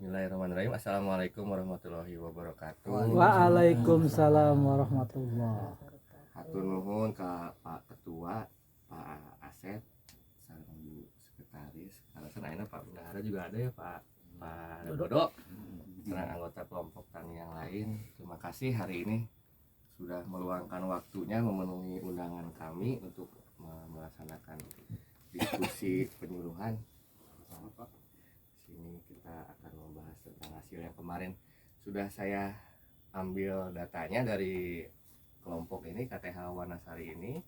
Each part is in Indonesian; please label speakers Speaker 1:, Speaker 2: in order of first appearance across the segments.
Speaker 1: Bismillahirrahmanirrahim. Assalamualaikum warahmatullahi wabarakatuh.
Speaker 2: Waalaikumsalam warahmatullah.
Speaker 1: Hatur nuhun ka Pak Ketua, Pak Asep, sareng Bu Sekretaris. Alasan ayeuna Pak Bendahara juga ada ya Pak Dodo. Sareng anggota kelompok tani yang lain. Terima kasih hari ini sudah meluangkan waktunya memenuhi undangan kami untuk melaksanakan diskusi penyuluhan. Sini kita akan membahas tentang hasil yang kemarin sudah saya ambil datanya dari kelompok ini KTH Wanasari ini.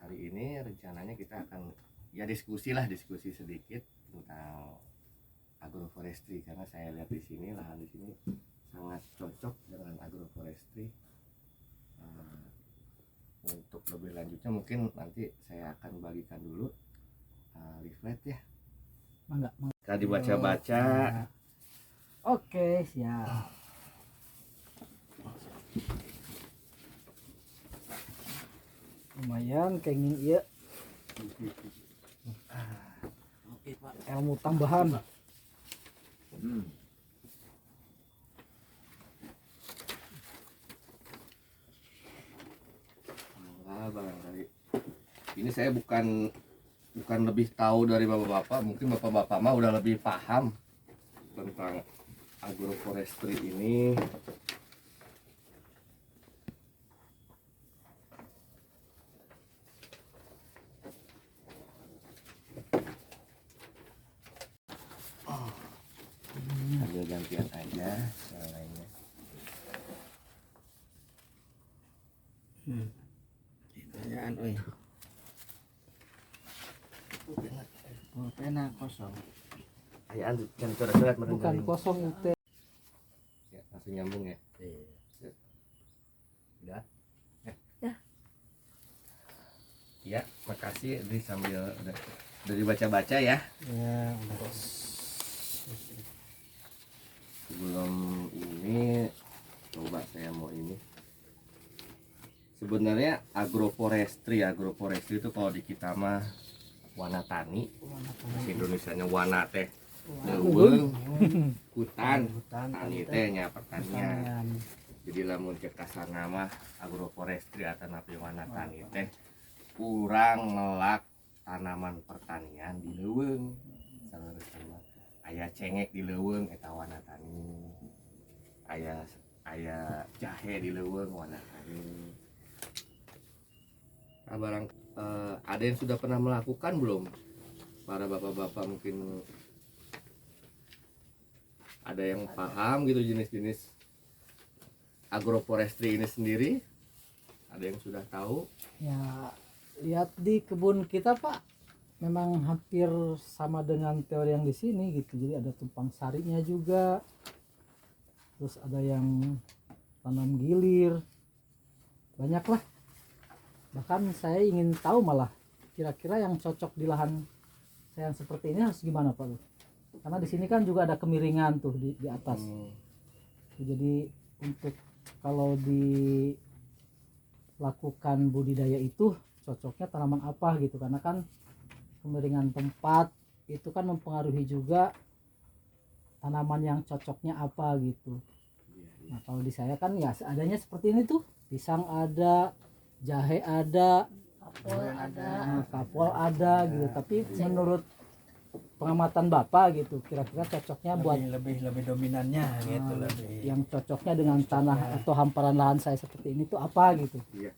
Speaker 1: Hari ini rencananya kita akan diskusi sedikit tentang agroforestry, karena saya lihat di sini lahan di sini sangat cocok dengan agroforestry. Untuk lebih lanjutnya mungkin nanti saya akan bagikan dulu leaflet ya.
Speaker 2: Mangga.
Speaker 1: Kita dibaca-baca.
Speaker 2: Oke, siap. Lumayan kenging ieu. Ilmu tambahan.
Speaker 1: Barangkali ini saya bukan lebih tahu dari bapak-bapak, mungkin bapak-bapak mah udah lebih paham tentang agroforestry ini. Ambil gantian aja yang lainnya.
Speaker 3: Pertanyaan, pulpena kosong.
Speaker 1: Ayaan yang coret-coret
Speaker 2: Bukan kosong teh.
Speaker 1: Ya, langsung nyambung ya. Udah.
Speaker 4: Ya.
Speaker 1: Ya, makasih. Ini sambil udah dibaca-baca ya.
Speaker 2: Ya, udah.
Speaker 1: Sebelum ini coba saya mau ini. Sebenarnya agroforestry itu kalau di kita mah wana tani, bahasa Indonesianya wana teh leuweung, hutan, tani teh nya pertanian. Jadi lamun cek kasarna mah agroforestry atau napi wana tani teh kurang ngelak tanaman pertanian di leuweung. Salereuseun aya cengek di leuweung eta wana tani. Aya jahe di leuweung wana tani. Barang ada yang sudah pernah melakukan belum? Para bapak-bapak mungkin ada yang paham gitu jenis-jenis agroforestry ini sendiri? Ada yang sudah tahu?
Speaker 2: Ya, lihat di kebun kita Pak, memang hampir sama dengan teori yang di sini gitu. Jadi ada tumpang sarinya juga, terus ada yang tanam gilir, banyak lah. Bahkan saya ingin tahu malah kira-kira yang cocok di lahan saya yang seperti ini harus gimana Pak? Karena di sini kan juga ada kemiringan tuh di atas. Jadi untuk kalau dilakukan budidaya itu cocoknya tanaman apa gitu, karena kan kemiringan tempat itu kan mempengaruhi juga tanaman yang cocoknya apa gitu. Nah kalau di saya kan ya seadanya seperti ini tuh, pisang ada, jahe ada, kapol ada gitu. Tapi menurut pengamatan Bapak gitu, kira-kira cocoknya buat
Speaker 3: lebih dominannya gitu, lebih
Speaker 2: yang cocoknya dengan tanah atau hamparan lahan saya seperti ini tuh apa gitu.
Speaker 1: Iya.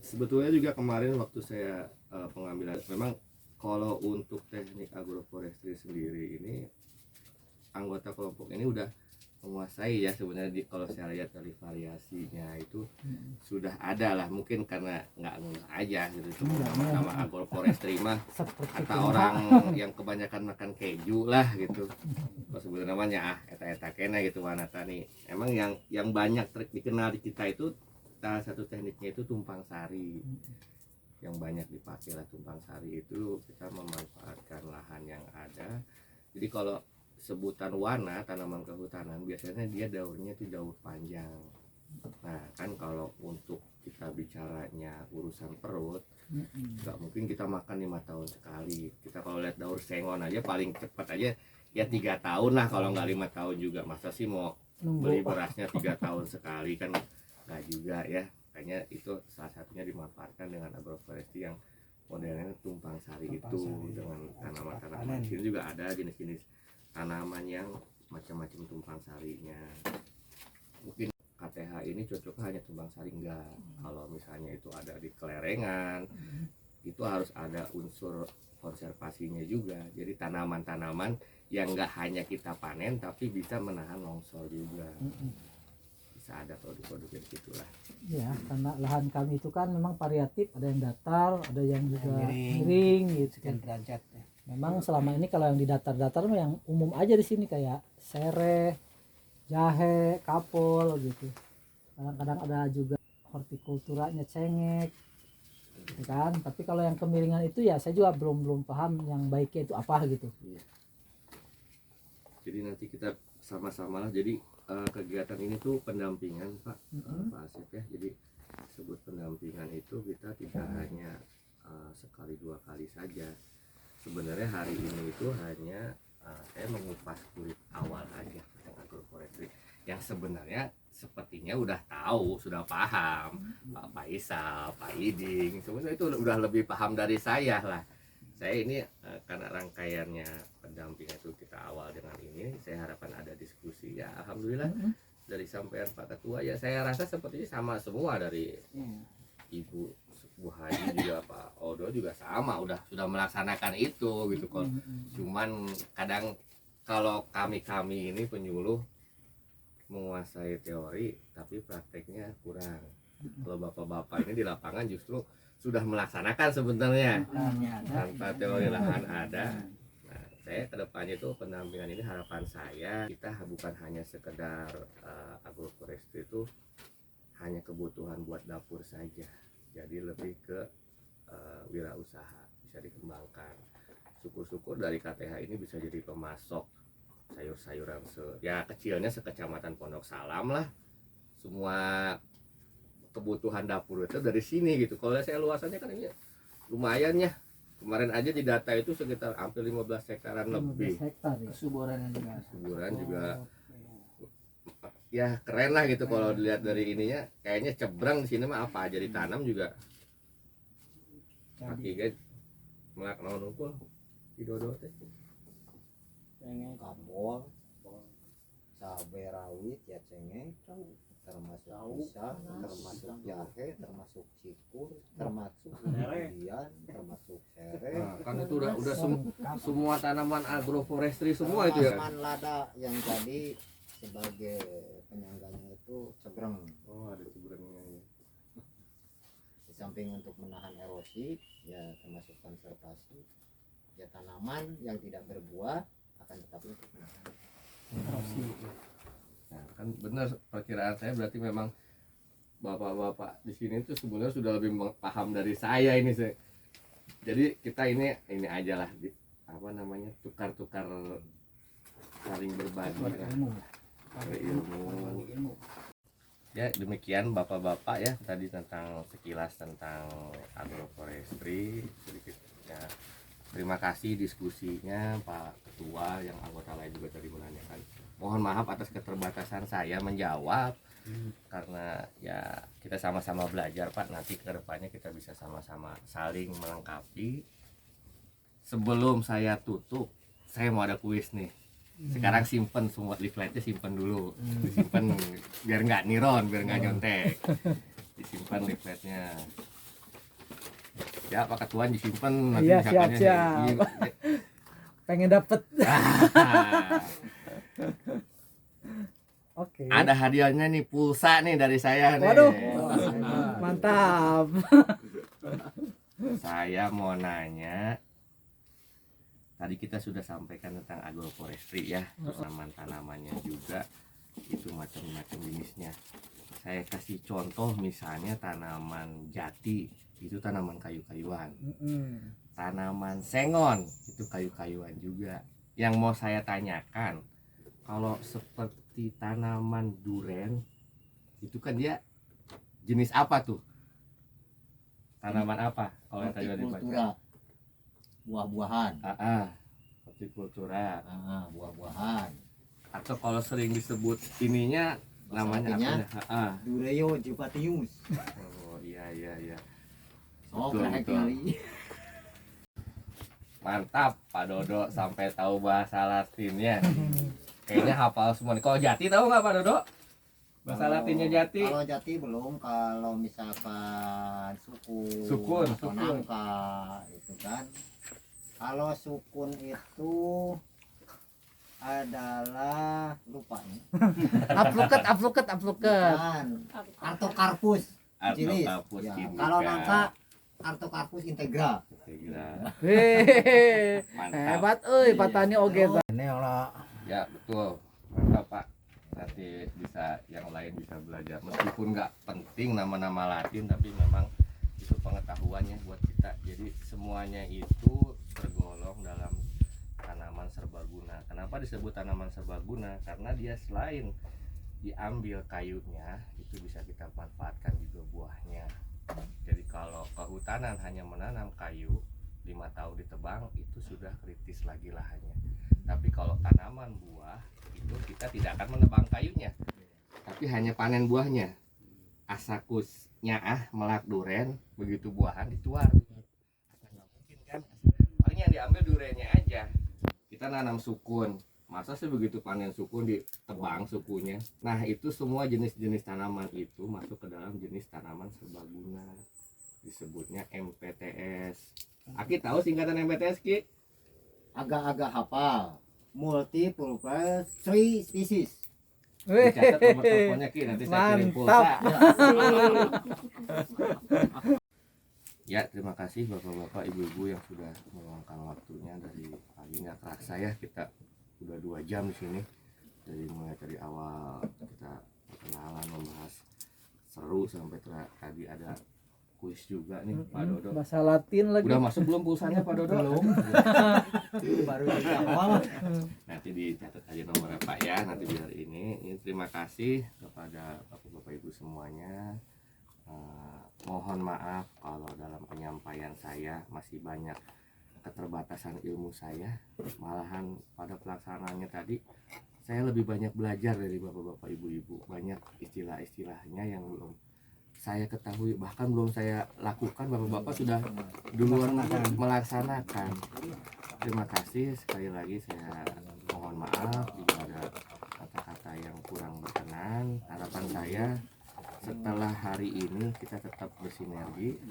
Speaker 1: Sebetulnya juga kemarin waktu saya pengambilan, memang kalau untuk teknik agroforestry sendiri ini anggota kelompok ini udah menguasai ya sebenarnya. Kalau saya lihat dari variasinya itu sudah ada lah, mungkin karena nggak aja gitu sama agroforestry mah kata orang yang kebanyakan makan keju lah gitu. Kalau sebenarnya namanya eta kena gitu wana tani. Emang yang banyak dikenal di kita itu salah satu tekniknya itu tumpang sari. Yang banyak dipakai lah tumpang sari itu, kita memanfaatkan lahan yang ada. Jadi kalau sebutan wana tanaman kehutanan biasanya dia daurnya itu daur panjang. Nah kan kalau untuk kita bicaranya urusan perut, nggak mungkin kita makan 5 tahun sekali. Kita kalau lihat daur sengon aja paling cepat aja ya 3 tahun lah, kalau nggak 5 tahun juga. Masa sih mau beli
Speaker 2: Nunggu.
Speaker 1: berasnya 3 tahun sekali kan nggak juga ya. Kayaknya itu salah satunya dimanfaatkan dengan agroforestry yang modelnya tumpang sari
Speaker 3: Tumpang
Speaker 1: itu,
Speaker 3: sari.
Speaker 1: dengan
Speaker 3: Panen.
Speaker 1: tanaman-tanaman. Di sini juga ada jenis-jenis tanaman yang macam-macam tumpang sarinya. Mungkin KTH ini cocoknya hanya tumpang sari, enggak. Kalau misalnya itu ada di kelerengan, itu harus ada unsur konservasinya juga. Jadi tanaman-tanaman yang enggak hanya kita panen tapi bisa menahan longsor juga. Bisa ada produk-produk yang gitulah.
Speaker 2: Ya, karena lahan kami itu kan memang variatif, ada yang datar, ada yang juga
Speaker 3: Miring.
Speaker 2: miring gitu.
Speaker 3: Sekian derajat ya.
Speaker 2: Memang selama ini kalau yang di datar-datar mah yang umum aja di sini kayak sereh, jahe, kapol gitu. Kadang-kadang ada juga hortikulturanya cengek, gitu kan. Tapi kalau yang kemiringan itu ya saya juga belum paham yang baiknya itu apa gitu.
Speaker 1: Jadi nanti kita sama-sama lah. Jadi kegiatan ini tuh pendampingan Pak, Pak Asep ya. Jadi sebut pendampingan itu kita tidak hanya sekali 2 kali saja. Sebenarnya hari ini itu hanya saya mengupas kulit awal aja tentang agroforestry yang sebenarnya sepertinya udah tahu, sudah paham. Pak Faisal, Pak Iding sebenarnya itu udah lebih paham dari saya lah. Saya ini karena rangkaiannya pendampingan itu kita awal dengan ini, saya harapkan ada diskusi ya. Alhamdulillah dari sampaian Pak Ketua ya, saya rasa sepertinya sama semua, dari Ibu Bu Haji juga, Pak Odo juga sama, sudah melaksanakan itu gitu kok. Cuman kadang kalau kami ini penyuluh menguasai teori tapi prakteknya kurang. Kalau bapak-bapak ini di lapangan justru sudah melaksanakan sebenarnya, tanpa teori lahan ada. Nah, saya kedepannya itu pendampingan ini, harapan saya kita bukan hanya sekedar agroforestry itu hanya kebutuhan buat dapur saja. Jadi lebih ke wirausaha, bisa dikembangkan. Syukur-syukur dari KTH ini bisa jadi pemasok sayur-sayuran ya kecilnya sekecamatan Pondok Salam lah. Semua kebutuhan dapur itu dari sini gitu. Kalau saya luasannya kan ini lumayan ya. Kemarin aja di data itu sekitar hampir 15 hektaran
Speaker 2: 15
Speaker 1: lebih.
Speaker 2: hektar ya.
Speaker 3: Kesuburannya juga.
Speaker 1: Kesuburan juga ya keren lah gitu. Kalau dilihat dari ininya kayaknya cebrang di sini mah apa aja ditanam juga. Kaki guys melak naon unggul di dodo teh.
Speaker 4: Cengeng kabol, cabai rawit ya cengeng, termasuk pisang, termasuk jahe, termasuk cikur, termasuk durian, termasuk sereh.
Speaker 1: Nah, kan itu udah semua tanaman agroforestry semua itu ya.
Speaker 4: Tanaman lada yang jadi sebagai penyangganya itu cebreng.
Speaker 1: Oh, ada cebrengnya.
Speaker 4: Di samping untuk menahan erosi, ya termasuk konservasi. Ya tanaman yang tidak berbuah akan tetap untuk menahan
Speaker 3: Erosi.
Speaker 1: Nah, kan benar perkiraan saya, berarti memang bapak-bapak di sini tuh sebenarnya sudah lebih paham dari saya ini sih. Jadi kita ini aja lah apa namanya, tukar-tukar saling berbagi lah. Ilmu. Ya demikian bapak-bapak ya tadi tentang sekilas tentang agroforestry sedikitnya. Terima kasih diskusinya Pak Ketua, yang anggota lain juga tadi menanyakan. Mohon maaf atas keterbatasan saya menjawab, karena ya kita sama-sama belajar Pak. Nanti ke depannya kita bisa sama-sama saling melengkapi. Sebelum saya tutup, saya mau ada kuis nih. Sekarang simpen semua leafletnya, simpen dulu, disimpan biar nggak niron, biar nggak nyontek. Disimpan leafletnya. Ya Pak Ketua disimpan nanti.
Speaker 2: Iya,
Speaker 1: misalkannya
Speaker 2: siap. Pengen dapet. Oke.
Speaker 1: Ada hadiahnya nih, pulsa nih dari saya nih.
Speaker 2: Waduh, mantap.
Speaker 1: Saya mau nanya, tadi kita sudah sampaikan tentang agroforestry ya, tanaman-tanamannya juga itu macam-macam jenisnya. Saya kasih contoh misalnya tanaman jati, itu tanaman kayu-kayuan. Tanaman sengon itu kayu-kayuan juga. Yang mau saya tanyakan, kalau seperti tanaman duren itu kan dia jenis apa tuh? Tanaman apa? Kalau yang tadi dibaca.
Speaker 4: hortikultura, buah-buahan.
Speaker 1: Horticultura.
Speaker 4: Buah-buahan.
Speaker 1: Atau kalau sering disebut ininya namanya
Speaker 4: Artinya?
Speaker 1: apa ya?
Speaker 4: Dureo Jupatius.
Speaker 1: Oh iya iya iya.
Speaker 4: Oh,
Speaker 1: Betul,
Speaker 4: keren
Speaker 1: betul.
Speaker 4: kali.
Speaker 1: Mantap Pak Dodo sampai tahu bahasa Latinnya. Kayaknya hafal semua nih. Kalau Jati tahu nggak Pak Dodo? Bahasa Latinnya Jati.
Speaker 4: Kalau Jati belum. Kalau misalkan sukun,
Speaker 1: Sukun,
Speaker 4: atau
Speaker 1: sukun.
Speaker 4: nangka itu kan. Kalau sukun itu adalah lupa nih.
Speaker 2: Apluket.
Speaker 4: Kan Artocarpus cilis.
Speaker 1: Artocarpus
Speaker 4: Ya,
Speaker 1: indica.
Speaker 4: kalau nangka Artocarpus integra.
Speaker 1: Kira.
Speaker 2: Hehehe.
Speaker 1: Mantap.
Speaker 2: Hebat euy patani oge.
Speaker 3: Ini kalau
Speaker 1: Ya betul. Mantap Pak. Nanti bisa yang lain bisa belajar. Meskipun nggak penting nama-nama Latin, tapi memang itu pengetahuannya buat kita. Jadi semuanya itu tergolong dalam tanaman serbaguna. Kenapa disebut tanaman serbaguna? Karena dia selain diambil kayunya, itu bisa kita manfaatkan juga buahnya. Jadi kalau kehutanan hanya menanam kayu 5 tahun ditebang, itu sudah kritis lagi lahannya. Tapi kalau tanaman buah itu kita tidak akan menebang kayunya, tapi hanya panen buahnya. Asakusnya melak duren, begitu buahan dituar. Nggak mungkin kan? Paling yang diambil durennya aja. Kita nanam sukun, masa sih begitu panen sukun ditebang sukunya. Nah itu semua jenis-jenis tanaman itu masuk ke dalam jenis tanaman serbaguna, disebutnya MPTS. Aki tahu singkatan MPTS Ki?
Speaker 4: Agak-agak hafal. Multi-purpose tree species.
Speaker 1: Dicatat nomor teleponnya Ki, nanti saya kirim pulsa. Ya, terima kasih Bapak-bapak, Ibu-ibu yang sudah meluangkan waktunya dari pagi. Nggak kerasa ya, kita udah 2 jam di sini. Mulai dari awal kita perkenalan, membahas seru sampai tadi ada kuis juga nih Pak Dodo.
Speaker 2: Bahasa Latin lagi.
Speaker 1: Udah masuk belum pulsanya Pak Dodo?
Speaker 3: Belum. Baru di awal.
Speaker 1: Nanti dicatat aja nomornya Pak ya, nanti biar ini terima kasih kepada Bapak-bapak Ibu semuanya. Mohon maaf kalau dalam penyampaian saya masih banyak keterbatasan ilmu saya. Malahan pada pelaksanaannya tadi saya lebih banyak belajar dari Bapak-bapak Ibu-ibu. Banyak istilah-istilahnya yang belum saya ketahui, bahkan belum saya lakukan, Bapak-bapak sudah duluan melaksanakan. Terima kasih sekali lagi, saya mohon maaf jika ada kata-kata yang kurang berkenan. Harapan saya setelah hari ini kita tetap bersinergi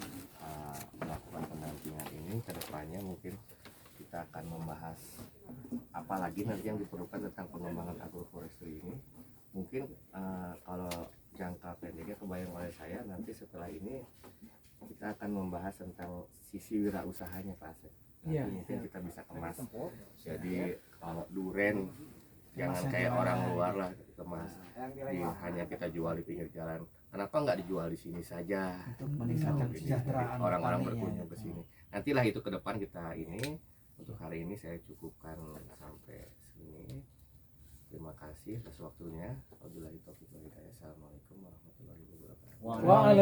Speaker 1: melakukan pendampingan ini. Kedepannya mungkin kita akan membahas apa lagi nanti yang diperlukan tentang pengembangan agroforestry ini. Mungkin kalau jangka pendeknya kebayang oleh saya, nanti setelah ini kita akan membahas tentang sisi wirausahanya Pak Asep. Nanti
Speaker 2: Iya.
Speaker 1: mungkin kita bisa kemas. Jadi kalau duren jangan kayak orang luar lah kemas. Hanya kita jual di pinggir jalan. Kenapa nggak dijual di sini saja?
Speaker 3: Untuk meningkatkan
Speaker 1: Jadi,
Speaker 3: kesejahteraan
Speaker 1: orang-orang
Speaker 3: petaninya,
Speaker 1: berkunjung
Speaker 3: ya.
Speaker 1: ke sini. Nantilah itu ke depan kita ini. Untuk hari ini saya cukupkan sampai sini. Terima kasih atas waktunya. Wabillahi taufiq wal hidayah. Assalamualaikum warahmatullahi wabarakatuh.
Speaker 2: Waalaikumsalam.